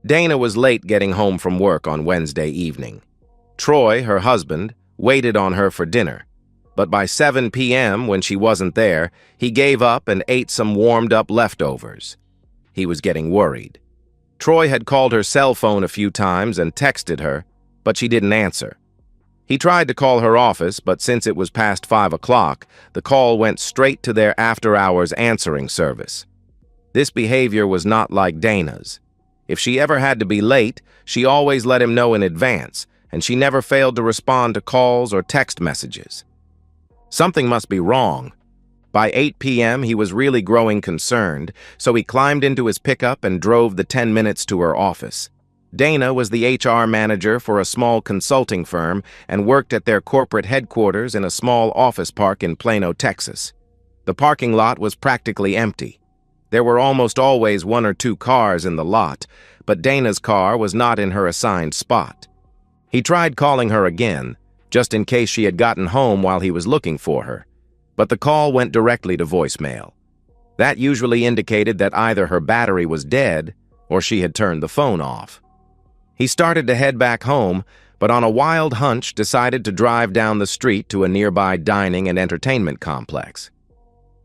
Dana was late getting home from work on Wednesday evening. Troy, her husband, waited on her for dinner, but by 7 p.m., when she wasn't there, he gave up and ate some warmed-up leftovers. He was getting worried. Troy had called her cell phone a few times and texted her, but she didn't answer. He tried to call her office, but since it was past 5 o'clock, the call went straight to their after-hours answering service. This behavior was not like Dana's. If she ever had to be late, she always let him know in advance, and she never failed to respond to calls or text messages. Something must be wrong. By 8 p.m., he was really growing concerned, so he climbed into his pickup and drove the 10 minutes to her office. Dana was the HR manager for a small consulting firm and worked at their corporate headquarters in a small office park in Plano, Texas. The parking lot was practically empty. There were almost always 1 or 2 cars in the lot, but Dana's car was not in her assigned spot. He tried calling her again, just in case she had gotten home while he was looking for her, but the call went directly to voicemail. That usually indicated that either her battery was dead or she had turned the phone off. He started to head back home, but on a wild hunch decided to drive down the street to a nearby dining and entertainment complex.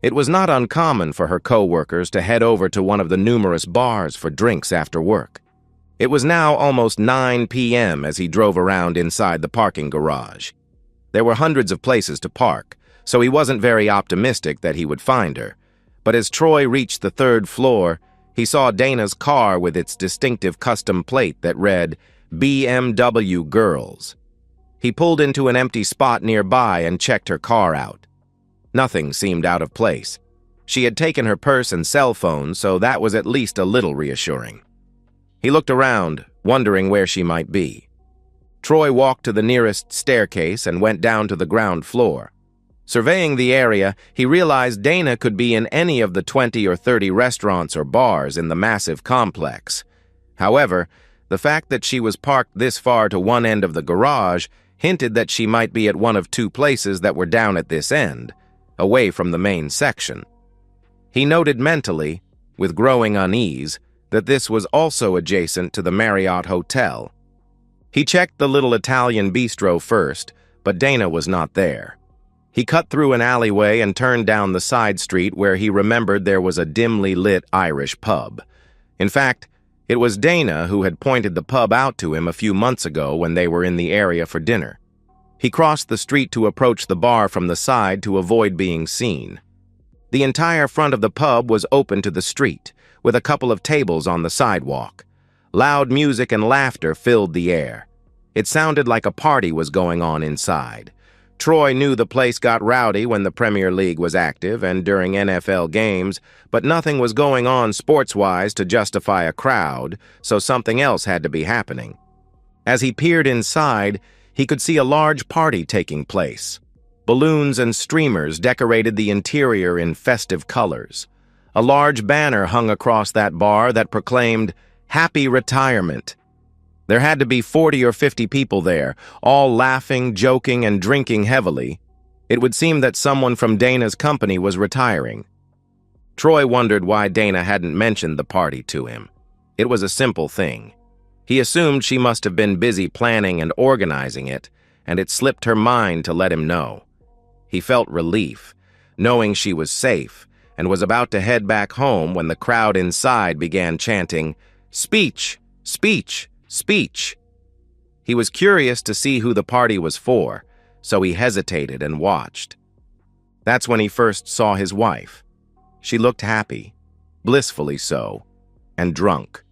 It was not uncommon for her co-workers to head over to one of the numerous bars for drinks after work. It was now almost 9 p.m. as he drove around inside the parking garage. There were hundreds of places to park, so he wasn't very optimistic that he would find her. But as Troy reached the 3rd floor, he saw Dana's car with its distinctive custom plate that read, BMW Girls. He pulled into an empty spot nearby and checked her car out. Nothing seemed out of place. She had taken her purse and cell phone, so that was at least a little reassuring. He looked around, wondering where she might be. Troy walked to the nearest staircase and went down to the ground floor. Surveying the area, he realized Dana could be in any of the 20 or 30 restaurants or bars in the massive complex. However, the fact that she was parked this far to one end of the garage hinted that she might be at one of 2 places that were down at this end, away from the main section. He noted mentally, with growing unease, that this was also adjacent to the Marriott Hotel. He checked the little Italian bistro first, but Dana was not there. He cut through an alleyway and turned down the side street where he remembered there was a dimly lit Irish pub. In fact, it was Dana who had pointed the pub out to him a few months ago when they were in the area for dinner. He crossed the street to approach the bar from the side to avoid being seen. The entire front of the pub was open to the street, with a couple of tables on the sidewalk. Loud music and laughter filled the air. It sounded like a party was going on inside. Troy knew the place got rowdy when the Premier League was active and during NFL games, but nothing was going on sports-wise to justify a crowd, so something else had to be happening. As he peered inside, he could see a large party taking place. Balloons and streamers decorated the interior in festive colors. A large banner hung across that bar that proclaimed, "Happy Retirement." There had to be 40 or 50 people there, all laughing, joking, and drinking heavily. It would seem that someone from Dana's company was retiring. Troy wondered why Dana hadn't mentioned the party to him. It was a simple thing. He assumed she must have been busy planning and organizing it, and it slipped her mind to let him know. He felt relief, knowing she was safe, and was about to head back home when the crowd inside began chanting, "Speech! Speech! Speech!" He was curious to see who the party was for, so he hesitated and watched. That's when he first saw his wife. She looked happy, blissfully so, and drunk.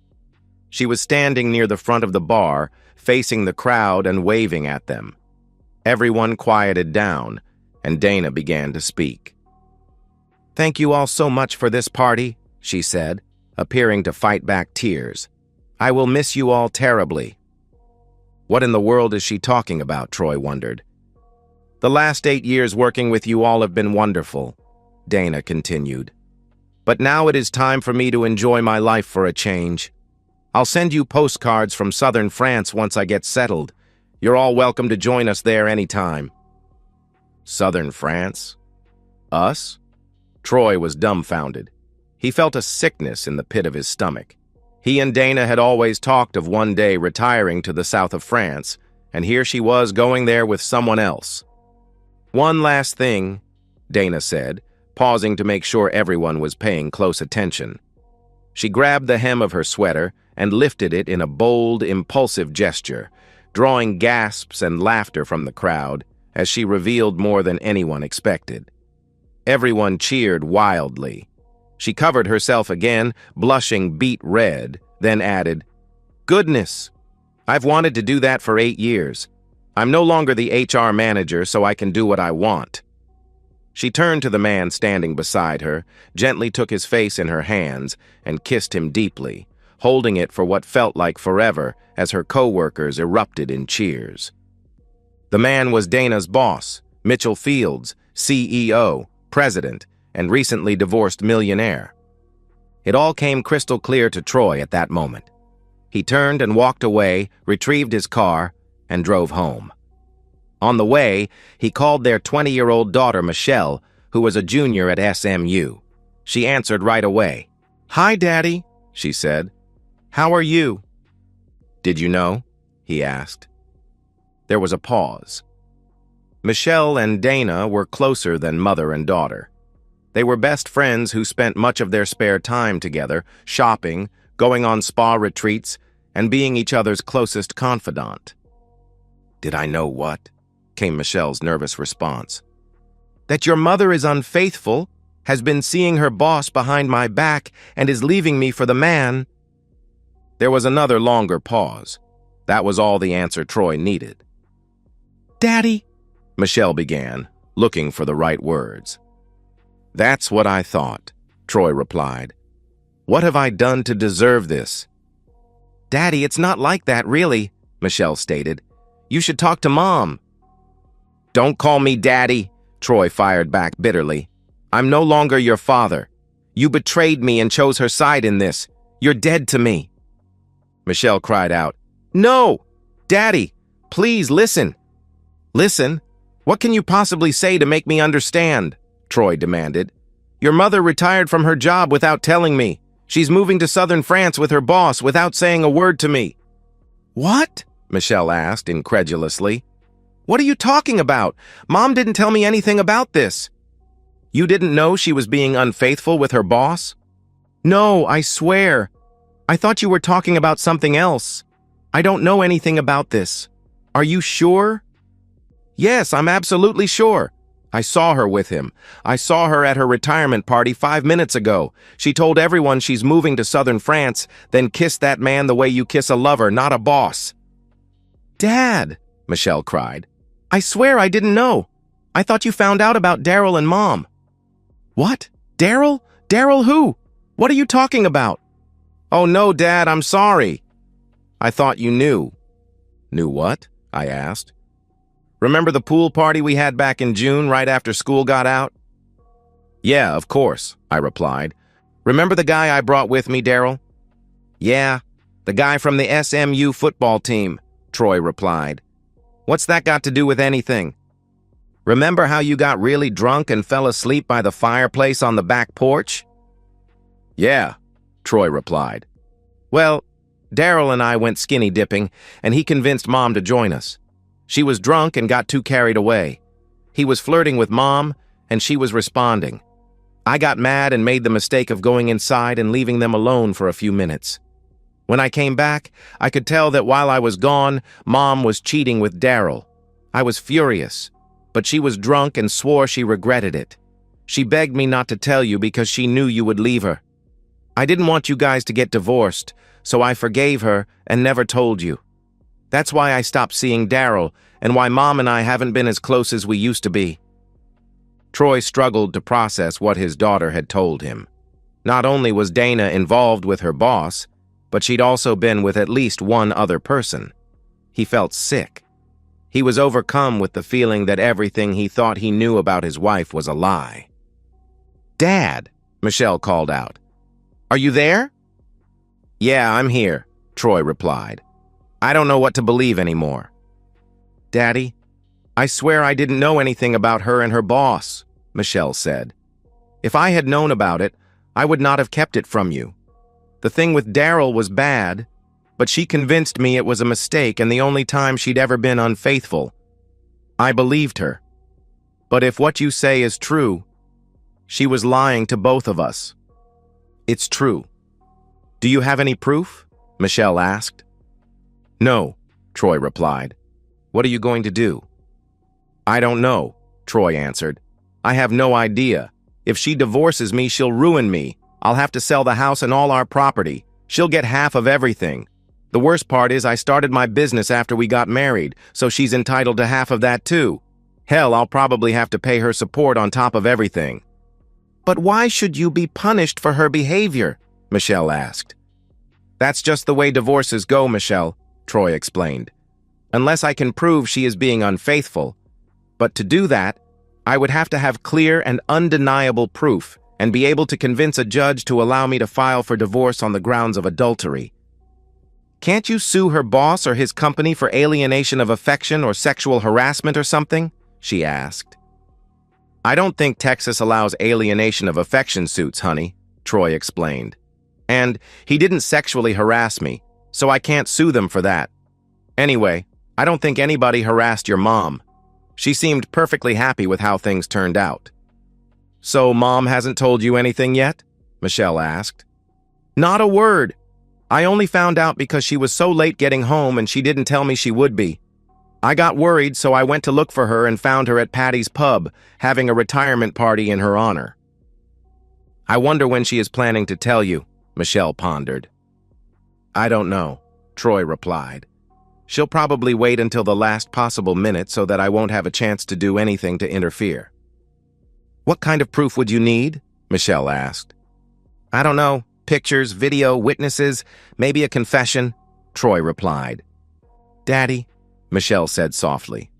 She was standing near the front of the bar, facing the crowd and waving at them. Everyone quieted down, and Dana began to speak. "Thank you all so much for this party," she said, appearing to fight back tears. "I will miss you all terribly." What in the world is she talking about, Troy wondered. "The last 8 years working with you all have been wonderful," Dana continued. "But now it is time for me to enjoy my life for a change. I'll send you postcards from southern France once I get settled. You're all welcome to join us there anytime." Southern France? Us? Troy was dumbfounded. He felt a sickness in the pit of his stomach. He and Dana had always talked of one day retiring to the south of France, and here she was going there with someone else. "One last thing," Dana said, pausing to make sure everyone was paying close attention. She grabbed the hem of her sweater and lifted it in a bold, impulsive gesture, drawing gasps and laughter from the crowd as she revealed more than anyone expected. Everyone cheered wildly. She covered herself again, blushing beet red, then added, "Goodness, I've wanted to do that for 8 years. I'm no longer the HR manager, so I can do what I want." She turned to the man standing beside her, gently took his face in her hands, and kissed him deeply, holding it for what felt like forever as her co-workers erupted in cheers. The man was Dana's boss, Mitchell Fields, CEO, president, and recently divorced millionaire. It all came crystal clear to Troy at that moment. He turned and walked away, retrieved his car, and drove home. On the way, he called their 20-year-old daughter, Michelle, who was a junior at SMU. She answered right away. "Hi, Daddy," she said. "How are you?" "Did you know?" he asked. There was a pause. Michelle and Dana were closer than mother and daughter. They were best friends who spent much of their spare time together, shopping, going on spa retreats, and being each other's closest confidant. "Did I know what?" came Michelle's nervous response. "That your mother is unfaithful, has been seeing her boss behind my back, and is leaving me for the man." There was another longer pause. That was all the answer Troy needed. "Daddy," Michelle began, looking for the right words. "That's what I thought," Troy replied. "What have I done to deserve this?" "Daddy, it's not like that, really," Michelle stated. "You should talk to Mom." "Don't call me Daddy," Troy fired back bitterly. "I'm no longer your father. You betrayed me and chose her side in this. You're dead to me." Michelle cried out, "No! Daddy, please listen." "Listen? What can you possibly say to make me understand?" Troy demanded. "Your mother retired from her job without telling me. She's moving to southern France with her boss without saying a word to me." "What?" Michelle asked incredulously. "What are you talking about? Mom didn't tell me anything about this." "You didn't know she was being unfaithful with her boss?" "No, I swear. I thought you were talking about something else. I don't know anything about this. Are you sure?" "Yes, I'm absolutely sure. I saw her with him. I saw her at her retirement party 5 minutes ago. She told everyone she's moving to southern France, then kissed that man the way you kiss a lover, not a boss." "Dad," Michelle cried. "I swear I didn't know. I thought you found out about Daryl and Mom." "What? Daryl? Daryl who? What are you talking about?" "Oh no, Dad, I'm sorry. I thought you knew." "Knew what?" I asked. "Remember the pool party we had back in June right after school got out?" "Yeah, of course," I replied. "Remember the guy I brought with me, Daryl?" "Yeah, the guy from the SMU football team," Troy replied. "What's that got to do with anything?" "Remember how you got really drunk and fell asleep by the fireplace on the back porch?" "Yeah," Troy replied. "Well, Daryl and I went skinny dipping, and he convinced Mom to join us. She was drunk and got too carried away. He was flirting with Mom, and she was responding. I got mad and made the mistake of going inside and leaving them alone for a few minutes. When I came back, I could tell that while I was gone, Mom was cheating with Daryl. I was furious, but she was drunk and swore she regretted it. She begged me not to tell you because she knew you would leave her. I didn't want you guys to get divorced, so I forgave her and never told you. That's why I stopped seeing Daryl and why Mom and I haven't been as close as we used to be." Troy struggled to process what his daughter had told him. Not only was Dana involved with her boss, but she'd also been with at least one other person. He felt sick. He was overcome with the feeling that everything he thought he knew about his wife was a lie. "Dad," Michelle called out. "Are you there?" "Yeah, I'm here," Troy replied. "I don't know what to believe anymore." "Daddy, I swear I didn't know anything about her and her boss," Michelle said. "If I had known about it, I would not have kept it from you. The thing with Daryl was bad, but she convinced me it was a mistake and the only time she'd ever been unfaithful. I believed her. But if what you say is true, she was lying to both of us. It's true. Do you have any proof? Michelle asked. No, Troy replied. What are you going to do? I don't know, Troy answered. I have no idea. If she divorces me, she'll ruin me. I'll have to sell the house and all our property. She'll get half of everything. The worst part is I started my business after we got married, so she's entitled to half of that too. Hell, I'll probably have to pay her support on top of everything. But why should you be punished for her behavior? Michelle asked. That's just the way divorces go, Michelle, Troy explained. Unless I can prove she is being unfaithful. But to do that, I would have to have clear and undeniable proof and be able to convince a judge to allow me to file for divorce on the grounds of adultery. Can't you sue her boss or his company for alienation of affection or sexual harassment or something? She asked. I don't think Texas allows alienation of affection suits, honey, Troy explained. And he didn't sexually harass me, so I can't sue them for that. Anyway, I don't think anybody harassed your mom. She seemed perfectly happy with how things turned out. So Mom hasn't told you anything yet? Michelle asked. Not a word. I only found out because she was so late getting home and she didn't tell me she would be. I got worried, so I went to look for her and found her at Patty's pub, having a retirement party in her honor. I wonder when she is planning to tell you, Michelle pondered. I don't know, Troy replied. She'll probably wait until the last possible minute so that I won't have a chance to do anything to interfere. What kind of proof would you need? Michelle asked. I don't know. Pictures, video, witnesses, maybe a confession, Troy replied. Daddy, Michelle said softly.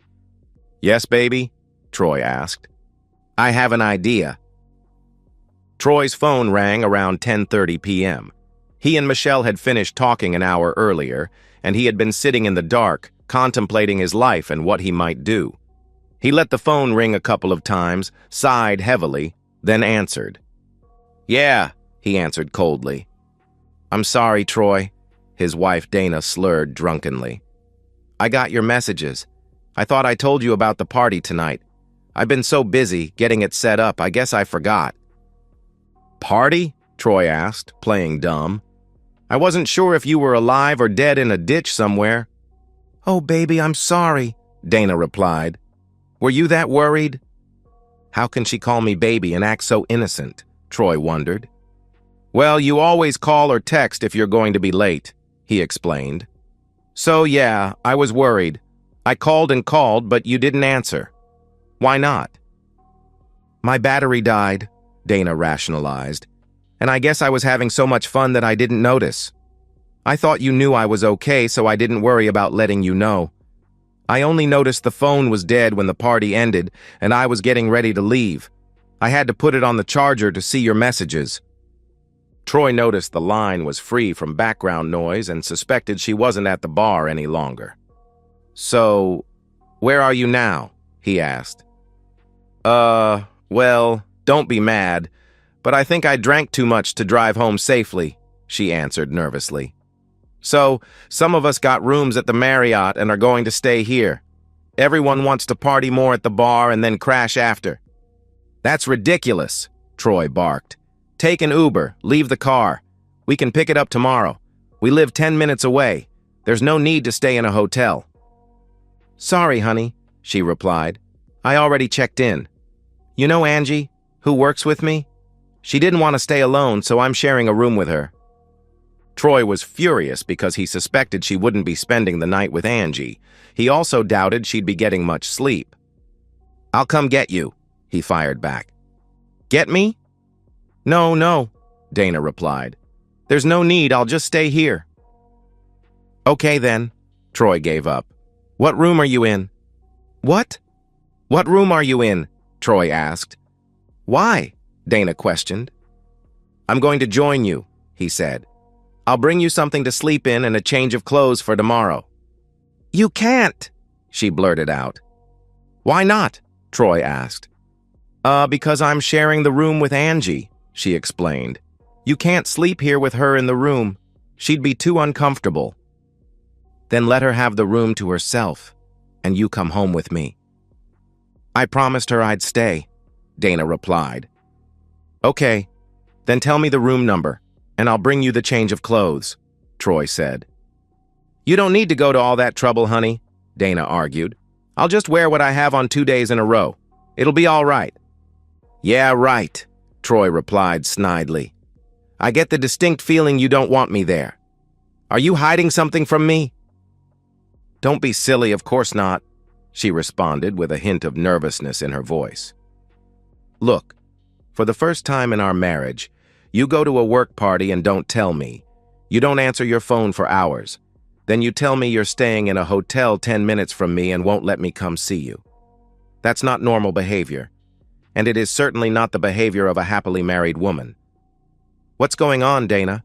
Yes, baby? Troy asked. I have an idea. Troy's phone rang around 10:30 p.m. He and Michelle had finished talking an hour earlier, and he had been sitting in the dark, contemplating his life and what he might do. He let the phone ring a couple of times, sighed heavily, then answered. Yeah, he answered coldly. I'm sorry, Troy, his wife Dana slurred drunkenly. I got your messages. I thought I told you about the party tonight. I've been so busy getting it set up, I guess I forgot. Party? Troy asked, playing dumb. I wasn't sure if you were alive or dead in a ditch somewhere. Oh, baby, I'm sorry, Dana replied. Were you that worried? How can she call me baby and act so innocent? Troy wondered. Well, you always call or text if you're going to be late, he explained. So, yeah, I was worried. I called and called, but you didn't answer. Why not? My battery died, Dana rationalized, and I guess I was having so much fun that I didn't notice. I thought you knew I was okay, so I didn't worry about letting you know. I only noticed the phone was dead when the party ended, and I was getting ready to leave. I had to put it on the charger to see your messages. Troy noticed the line was free from background noise and suspected she wasn't at the bar any longer. So, where are you now? He asked. Well, don't be mad, but I think I drank too much to drive home safely, she answered nervously. So, some of us got rooms at the Marriott and are going to stay here. Everyone wants to party more at the bar and then crash after. That's ridiculous, Troy barked. Take an Uber, leave the car. We can pick it up tomorrow. We live 10 minutes away. There's no need to stay in a hotel. Sorry, honey, she replied. I already checked in. You know Angie, who works with me? She didn't want to stay alone, so I'm sharing a room with her. Troy was furious because he suspected she wouldn't be spending the night with Angie. He also doubted she'd be getting much sleep. I'll come get you, he fired back. Get me? No, Dana replied. There's no need, I'll just stay here. Okay then, Troy gave up. What room are you in? What? What room are you in? Troy asked. Why? Dana questioned. I'm going to join you, he said. I'll bring you something to sleep in and a change of clothes for tomorrow. You can't, she blurted out. Why not? Troy asked. Because I'm sharing the room with Angie, she explained. You can't sleep here with her in the room. She'd be too uncomfortable. Then let her have the room to herself, and you come home with me. I promised her I'd stay, Dana replied. Okay, then tell me the room number, and I'll bring you the change of clothes, Troy said. You don't need to go to all that trouble, honey, Dana argued. I'll just wear what I have on 2 days in a row. It'll be all right. Yeah, right, Troy replied snidely. I get the distinct feeling you don't want me there. Are you hiding something from me? Don't be silly, of course not, she responded with a hint of nervousness in her voice. Look, for the first time in our marriage, you go to a work party and don't tell me. You don't answer your phone for hours. Then you tell me you're staying in a hotel 10 minutes from me and won't let me come see you. That's not normal behavior, and it is certainly not the behavior of a happily married woman. What's going on, Dana?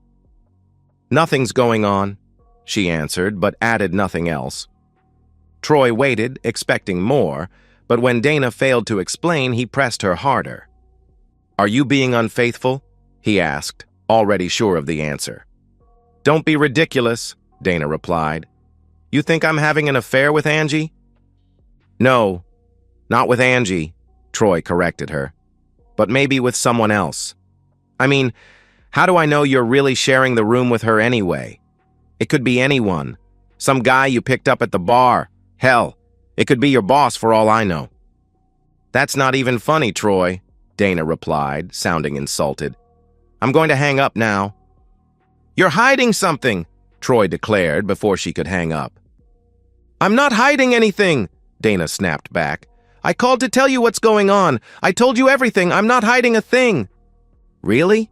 Nothing's going on, she answered, but added nothing else. Troy waited, expecting more, but when Dana failed to explain, he pressed her harder. Are you being unfaithful? He asked, already sure of the answer. Don't be ridiculous, Dana replied. You think I'm having an affair with Angie? No, not with Angie, Troy corrected her, but maybe with someone else. I mean, how do I know you're really sharing the room with her anyway? It could be anyone. Some guy you picked up at the bar. Hell, it could be your boss for all I know. That's not even funny, Troy, Dana replied, sounding insulted. I'm going to hang up now. You're hiding something, Troy declared before she could hang up. I'm not hiding anything, Dana snapped back. I called to tell you what's going on. I told you everything. I'm not hiding a thing. Really?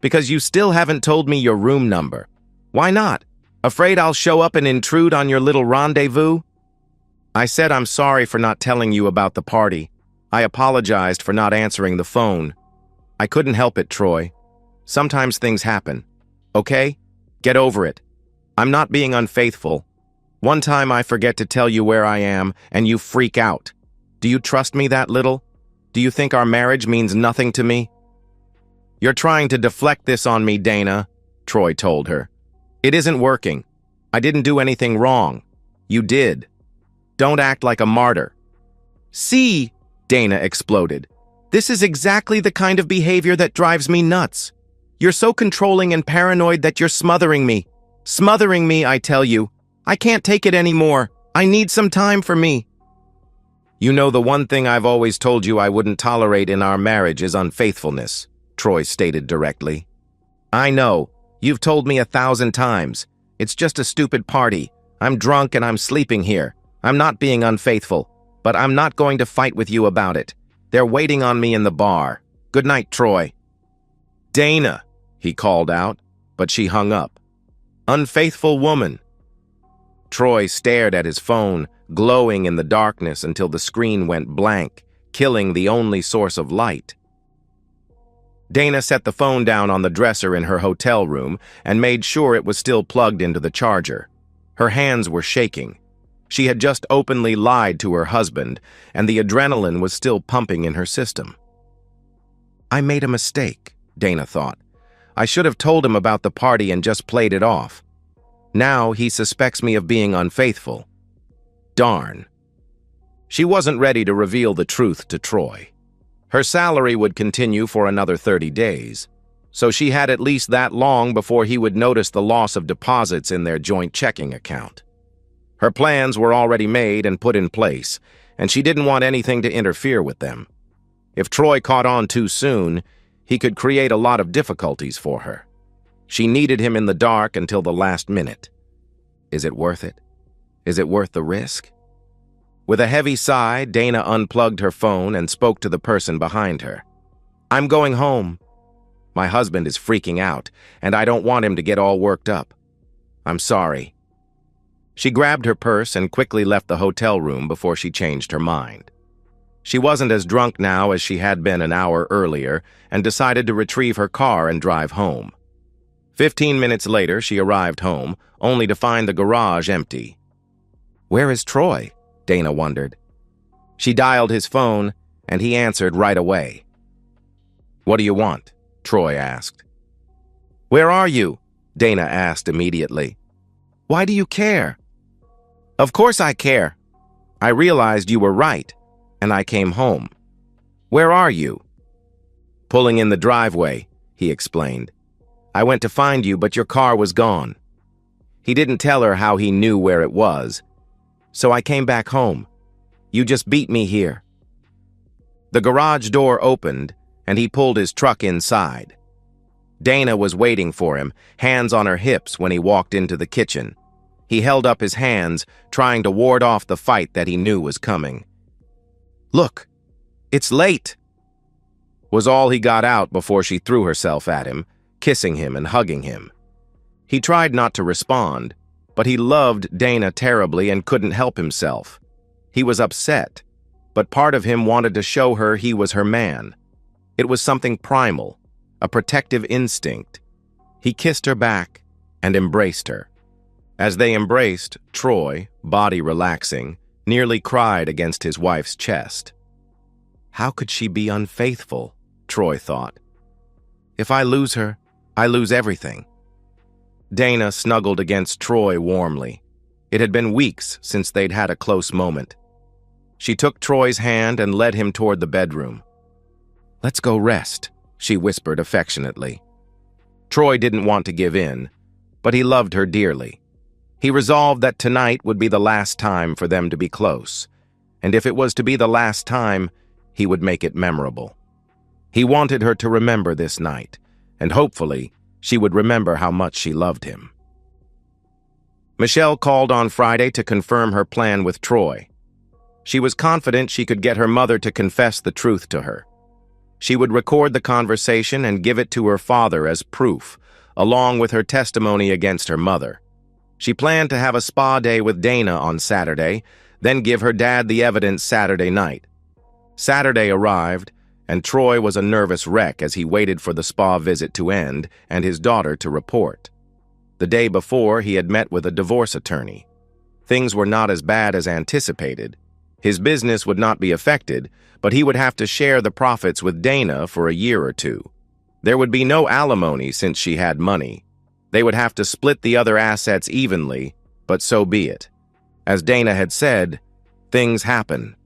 Because you still haven't told me your room number. Why not? Afraid I'll show up and intrude on your little rendezvous? I said I'm sorry for not telling you about the party. I apologized for not answering the phone. I couldn't help it, Troy. Sometimes things happen. Okay? Get over it. I'm not being unfaithful. One time I forget to tell you where I am, and you freak out. Do you trust me that little? Do you think our marriage means nothing to me? You're trying to deflect this on me, Dana, Troy told her. It isn't working. I didn't do anything wrong. You did. Don't act like a martyr. See, Dana exploded. This is exactly the kind of behavior that drives me nuts. You're so controlling and paranoid that you're smothering me. Smothering me, I tell you. I can't take it anymore. I need some time for me. You know, the one thing I've always told you I wouldn't tolerate in our marriage is unfaithfulness, Troy stated directly. I know. You've told me 1,000 times. It's just a stupid party. I'm drunk and I'm sleeping here. I'm not being unfaithful, but I'm not going to fight with you about it. They're waiting on me in the bar. Good night, Troy. Dana, he called out, but she hung up. Unfaithful woman. Troy stared at his phone, glowing in the darkness until the screen went blank, killing the only source of light. Dana set the phone down on the dresser in her hotel room and made sure it was still plugged into the charger. Her hands were shaking. She had just openly lied to her husband, and the adrenaline was still pumping in her system. I made a mistake, Dana thought. I should have told him about the party and just played it off. Now he suspects me of being unfaithful. Darn. She wasn't ready to reveal the truth to Troy. Her salary would continue for another 30 days, so she had at least that long before he would notice the loss of deposits in their joint checking account. Her plans were already made and put in place, and she didn't want anything to interfere with them. If Troy caught on too soon, he could create a lot of difficulties for her. She needed him in the dark until the last minute. Is it worth it? Is it worth the risk? With a heavy sigh, Dana unplugged her phone and spoke to the person behind her. I'm going home. My husband is freaking out, and I don't want him to get all worked up. I'm sorry. She grabbed her purse and quickly left the hotel room before she changed her mind. She wasn't as drunk now as she had been an hour earlier and decided to retrieve her car and drive home. 15 minutes later, she arrived home, only to find the garage empty. Where is Troy? Dana wondered. She dialed his phone, and he answered right away. What do you want? Troy asked. "Where are you?" Dana asked immediately. "Why do you care?" "Of course I care. I realized you were right, and I came home." "Where are you?" "Pulling in the driveway," he explained. "I went to find you, but your car was gone." He didn't tell her how he knew where it was. "So I came back home. You just beat me here." The garage door opened, and he pulled his truck inside. Dana was waiting for him, hands on her hips, when he walked into the kitchen. He held up his hands, trying to ward off the fight that he knew was coming. "Look, it's late," was all he got out before she threw herself at him, kissing him and hugging him. He tried not to respond, but he loved Dana terribly and couldn't help himself. He was upset, but part of him wanted to show her he was her man. It was something primal, a protective instinct. He kissed her back and embraced her. As they embraced, Troy, body relaxing, nearly cried against his wife's chest. How could she be unfaithful? Troy thought. If I lose her, I lose everything. Dana snuggled against Troy warmly. It had been weeks since they'd had a close moment. She took Troy's hand and led him toward the bedroom. "Let's go rest," she whispered affectionately. Troy didn't want to give in, but he loved her dearly. He resolved that tonight would be the last time for them to be close, and if it was to be the last time, he would make it memorable. He wanted her to remember this night, and hopefully, she would remember how much she loved him. Michelle called on Friday to confirm her plan with Troy. She was confident she could get her mother to confess the truth to her. She would record the conversation and give it to her father as proof, along with her testimony against her mother. She planned to have a spa day with Dana on Saturday, then give her dad the evidence Saturday night. Saturday arrived, and Troy was a nervous wreck as he waited for the spa visit to end and his daughter to report. The day before, he had met with a divorce attorney. Things were not as bad as anticipated. His business would not be affected, but he would have to share the profits with Dana for a year or two. There would be no alimony since she had money. They would have to split the other assets evenly, but so be it. As Dana had said, things happen.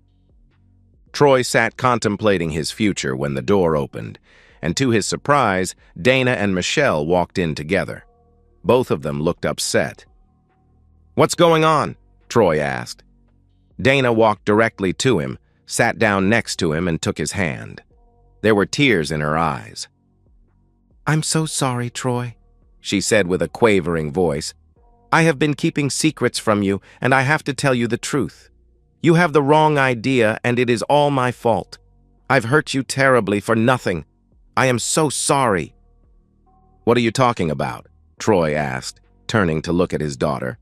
Troy sat contemplating his future when the door opened, and to his surprise, Dana and Michelle walked in together. Both of them looked upset. "What's going on?" Troy asked. Dana walked directly to him, sat down next to him, and took his hand. There were tears in her eyes. "I'm so sorry, Troy," she said with a quavering voice. "I have been keeping secrets from you, and I have to tell you the truth. You have the wrong idea, and it is all my fault. I've hurt you terribly for nothing. I am so sorry." "What are you talking about?" Troy asked, turning to look at his daughter.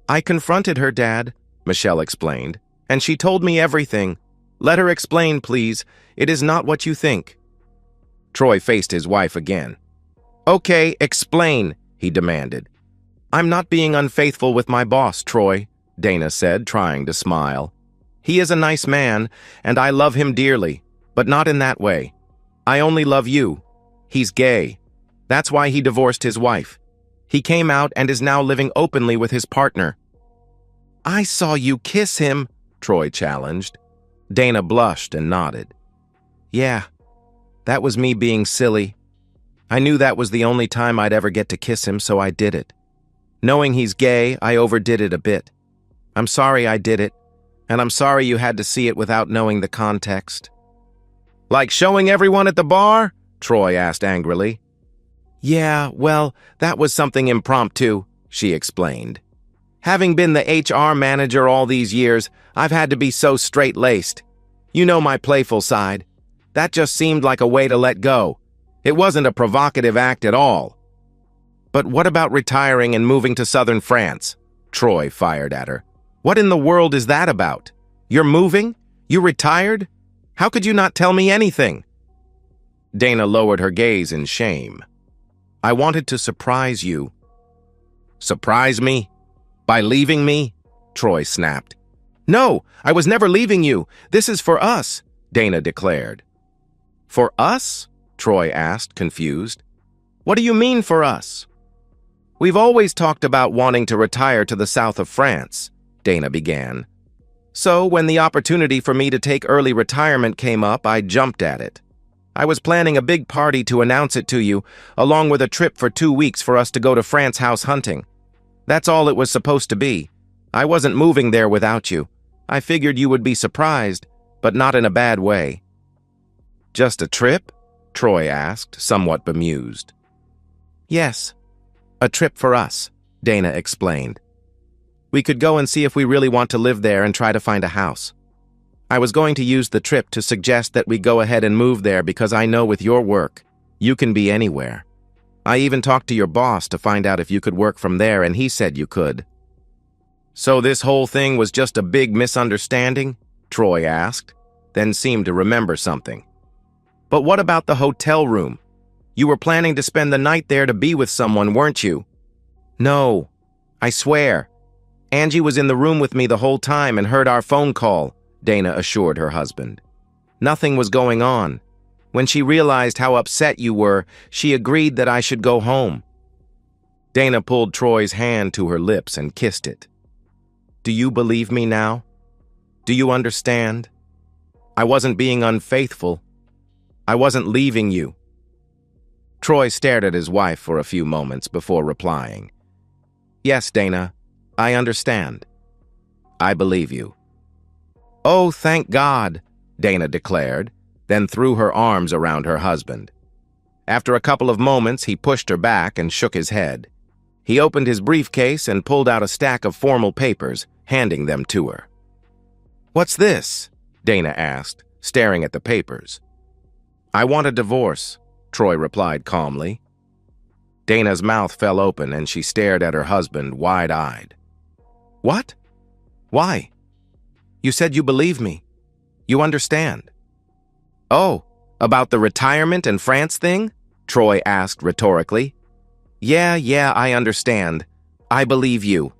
"I confronted her, Dad," Michelle explained, "and she told me everything. Let her explain, please. It is not what you think." Troy faced his wife again. "Okay, explain," he demanded. "I'm not being unfaithful with my boss, Troy," Dana said, trying to smile. "He is a nice man, and I love him dearly, but not in that way. I only love you. He's gay. That's why he divorced his wife. He came out and is now living openly with his partner." "I saw you kiss him," Troy challenged. Dana blushed and nodded. "Yeah, that was me being silly. I knew that was the only time I'd ever get to kiss him, so I did it. Knowing he's gay, I overdid it a bit. I'm sorry I did it, and I'm sorry you had to see it without knowing the context." "Like showing everyone at the bar?" Troy asked angrily. "Yeah, well, that was something impromptu," she explained. "Having been the HR manager all these years, I've had to be so straight-laced. You know my playful side. That just seemed like a way to let go. It wasn't a provocative act at all." "But what about retiring and moving to southern France?" Troy fired at her. "What in the world is that about? You're moving? You retired? How could you not tell me anything?" Dana lowered her gaze in shame. "I wanted to surprise you." "Surprise me? By leaving me?" Troy snapped. "No, I was never leaving you. This is for us," Dana declared. "For us?" Troy asked, confused. What do you mean for us? We've always talked about wanting to retire to the south of France, Dana began. So when the opportunity for me to take early retirement came up, I jumped at it. I was planning a big party to announce it to you, along with a trip for 2 weeks for us to go to France house hunting. That's all it was supposed to be. I wasn't moving there without you. I figured you would be surprised, but not in a bad way. Just a trip? Troy asked, somewhat bemused. Yes, a trip for us, Dana explained. We could go and see if we really want to live there and try to find a house. I was going to use the trip to suggest that we go ahead and move there because I know with your work, you can be anywhere. I even talked to your boss to find out if you could work from there, and he said you could. So this whole thing was just a big misunderstanding? Troy asked, then seemed to remember something. But what about the hotel room? You were planning to spend the night there to be with someone, weren't you? No, I swear. Angie was in the room with me the whole time and heard our phone call, Dana assured her husband. Nothing was going on. When she realized how upset you were, she agreed that I should go home. Dana pulled Troy's hand to her lips and kissed it. Do you believe me now? Do you understand? I wasn't being unfaithful. I wasn't leaving you. Troy stared at his wife for a few moments before replying. Yes, Dana, I understand. I believe you. Oh, thank God, Dana declared, then threw her arms around her husband. After a couple of moments, he pushed her back and shook his head. He opened his briefcase and pulled out a stack of formal papers, handing them to her. What's this? Dana asked, staring at the papers. I want a divorce, Troy replied calmly. Dana's mouth fell open and she stared at her husband wide-eyed. What? Why? You said you believe me. You understand. Oh, about the retirement and France thing? Troy asked rhetorically. Yeah, I understand. I believe you.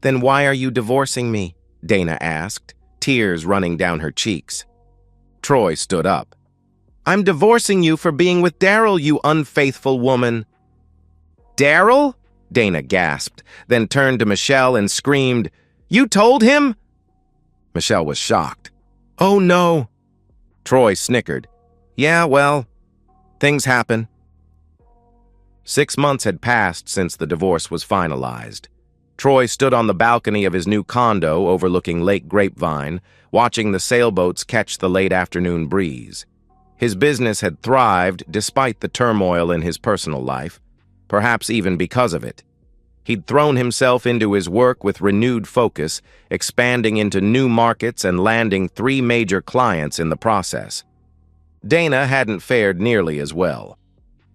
Then why are you divorcing me? Dana asked, tears running down her cheeks. Troy stood up. I'm divorcing you for being with Daryl, you unfaithful woman. Daryl? Dana gasped, then turned to Michelle and screamed, You told him? Michelle was shocked. Oh no. Troy snickered. Yeah, well, things happen. 6 months had passed since the divorce was finalized. Troy stood on the balcony of his new condo overlooking Lake Grapevine, watching the sailboats catch the late afternoon breeze. His business had thrived despite the turmoil in his personal life, perhaps even because of it. He'd thrown himself into his work with renewed focus, expanding into new markets and landing 3 major clients in the process. Dana hadn't fared nearly as well.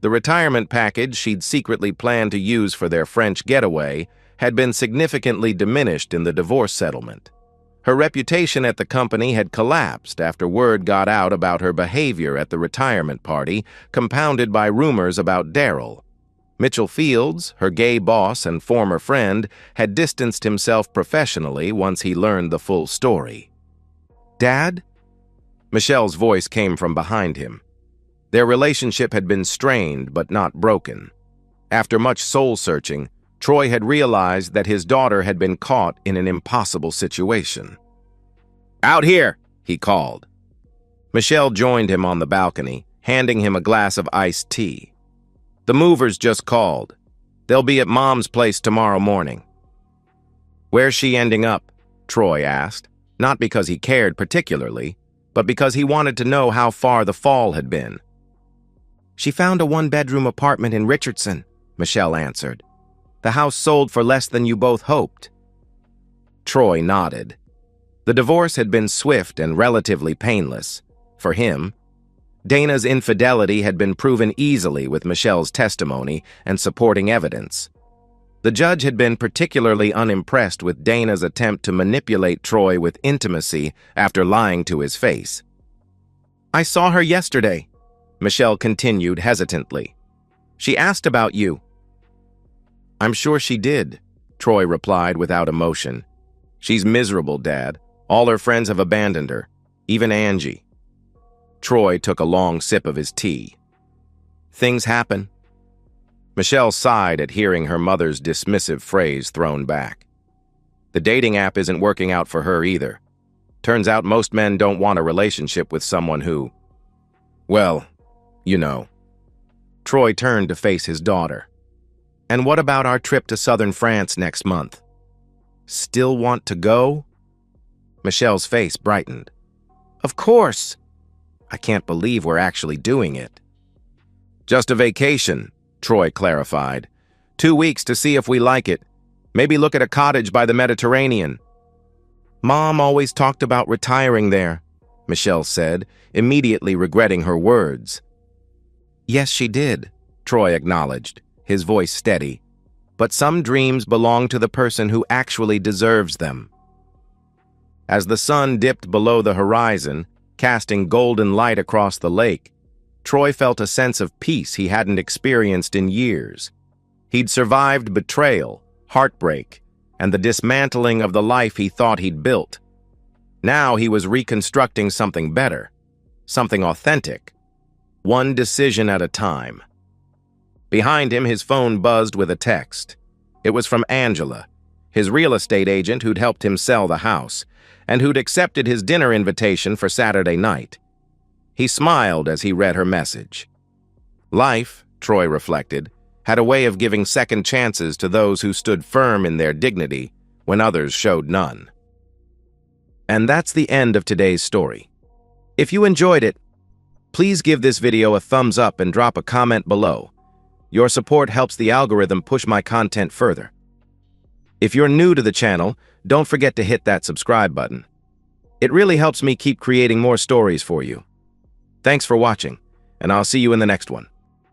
The retirement package she'd secretly planned to use for their French getaway had been significantly diminished in the divorce settlement. Her reputation at the company had collapsed after word got out about her behavior at the retirement party, compounded by rumors about Daryl. Mitchell Fields, her gay boss and former friend, had distanced himself professionally once he learned the full story. Dad? Michelle's voice came from behind him. Their relationship had been strained but not broken. After much soul-searching, Troy had realized that his daughter had been caught in an impossible situation. Out here, he called. Michelle joined him on the balcony, handing him a glass of iced tea. The movers just called. They'll be at Mom's place tomorrow morning. Where's she ending up? Troy asked, not because he cared particularly, but because he wanted to know how far the fall had been. She found a 1-bedroom apartment in Richardson, Michelle answered. The house sold for less than you both hoped. Troy nodded. The divorce had been swift and relatively painless. For him, Dana's infidelity had been proven easily with Michelle's testimony and supporting evidence. The judge had been particularly unimpressed with Dana's attempt to manipulate Troy with intimacy after lying to his face. I saw her yesterday, Michelle continued hesitantly. She asked about you. I'm sure she did, Troy replied without emotion. She's miserable, Dad. All her friends have abandoned her, even Angie. Troy took a long sip of his tea. Things happen. Michelle sighed at hearing her mother's dismissive phrase thrown back. The dating app isn't working out for her either. Turns out most men don't want a relationship with someone who, well, you know. Troy turned to face his daughter. And what about our trip to southern France next month? Still want to go? Michelle's face brightened. Of course. I can't believe we're actually doing it. Just a vacation, Troy clarified. 2 weeks to see if we like it. Maybe look at a cottage by the Mediterranean. Mom always talked about retiring there, Michelle said, immediately regretting her words. Yes, she did, Troy acknowledged, his voice steady. But some dreams belong to the person who actually deserves them. As the sun dipped below the horizon, casting golden light across the lake, Troy felt a sense of peace he hadn't experienced in years. He'd survived betrayal, heartbreak, and the dismantling of the life he thought he'd built. Now he was reconstructing something better, something authentic, one decision at a time. Behind him, his phone buzzed with a text. It was from Angela, his real estate agent who'd helped him sell the house, and who'd accepted his dinner invitation for Saturday night. He smiled as he read her message. Life, Troy reflected, had a way of giving second chances to those who stood firm in their dignity when others showed none. And that's the end of today's story. If you enjoyed it, please give this video a thumbs up and drop a comment below. Your support helps the algorithm push my content further. If you're new to the channel, don't forget to hit that subscribe button. It really helps me keep creating more stories for you. Thanks for watching, and I'll see you in the next one.